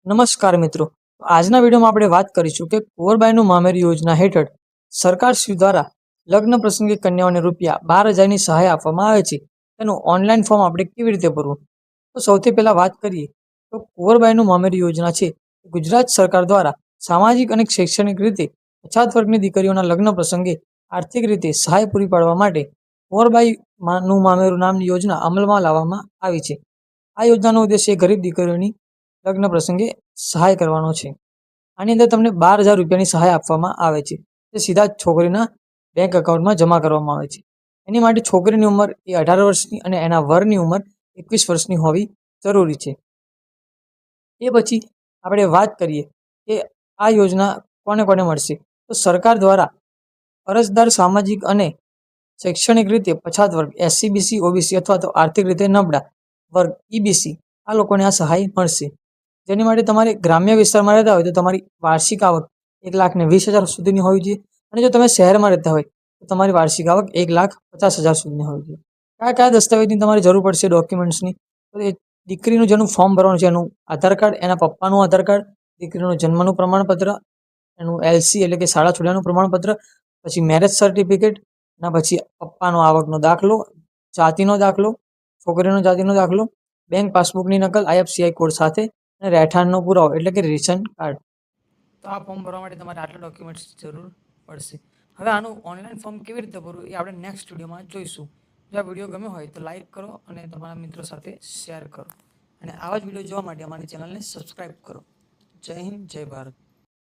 નમસ્કાર મિત્રો, આજના વિડીયોમાં આપણે વાત કરીશું કે કુંવરબાઈનું મામેરું યોજના હેઠળ સરકાર શ્રી દ્વારા લગ્ન પ્રસંગે કન્યાઓને ₹12,000ની સહાય આપવામાં આવે છે. તેનું ઓનલાઈન ફોર્મ આપણે કેવી રીતે ભરવું? તો સૌથી પહેલા વાત કરીએ તો કુંવરબાઈનું મામેરું યોજના છે ગુજરાત સરકાર દ્વારા સામાજિક અને શૈક્ષણિક રીતે પછાત વર્ગની દીકરીઓના લગ્ન પ્રસંગે આર્થિક રીતે સહાય પૂરી પાડવા માટે કુંવરબાઈનું મામેરું નામની યોજના અમલમાં લાવવામાં આવી છે. આ યોજનાનો ઉદ્દેશ્ય ગરીબ દીકરીઓની લગ્ન પ્રસંગે સહાય કરવાનો છે. આની અંદર તમને ₹12,000ની સહાય આપવામાં આવે છે, તે સીધા જ છોકરીના બેંક એકાઉન્ટમાં જમા કરવામાં આવે છે. એની માટે છોકરીની ઉંમર એ 18 વર્ષની અને એના વરની ઉંમર 21 વર્ષની હોવી જરૂરી છે. એ પછી આપણે વાત કરીએ કે આ યોજના કોને કોને મળશે. તો સરકાર દ્વારા અરજદાર સામાજિક અને શૈક્ષણિક રીતે પછાત વર્ગ SC, BC, OBC અથવા તો આર્થિક રીતે નબળા વર્ગ EBC આ લોકોને આ સહાય મળશે. જેની માટે તમારે ગ્રામ્ય વિસ્તારમાં રહેતા હોય તો તમારી વાર્ષિક આવક 1,20,000 સુધીની હોવી જોઈએ, અને જો તમે શહેરમાં રહેતા હોય તો તમારી વાર્ષિક આવક 1,50,000 સુધીની હોવી જોઈએ. કયા કયા દસ્તાવેજની તમારી જરૂર પડશે ડોક્યુમેન્ટ્સની? તો એ દીકરીનું જેનું ફોર્મ ભરવાનું છે એનું આધાર કાર્ડ, એના પપ્પાનું આધાર કાર્ડ, દીકરીનું જન્મનું પ્રમાણપત્ર, એનું LC એટલે કે શાળા છોડ્યાનું પ્રમાણપત્ર, પછી મેરેજ સર્ટિફિકેટ, એના પછી પપ્પાનો આવકનો દાખલો, જાતિનો દાખલો, છોકરીનો જાતિનો દાખલો, બેંક પાસબુકની નકલ IFSCI કોડ સાથે, અને રહેઠાણનો પુરાવો એટલે કે રેશન કાર્ડ. તો આ ફોર્મ ભરવા માટે તમારે આટલા ડોક્યુમેન્ટ્સ જરૂર પડશે. હવે આનું ઓનલાઈન ફોર્મ કેવી રીતે ભરવું એ આપણે નેક્સ્ટ વિડીયોમાં જોઈશું. જો આ વિડીયો ગમ્યો હોય તો લાઈક કરો અને તમારા મિત્રો સાથે શેર કરો, અને આવા જ વિડીયો જોવા માટે અમારી ચેનલને સબસ્ક્રાઈબ કરો. જય હિન્દ, જય ભારત.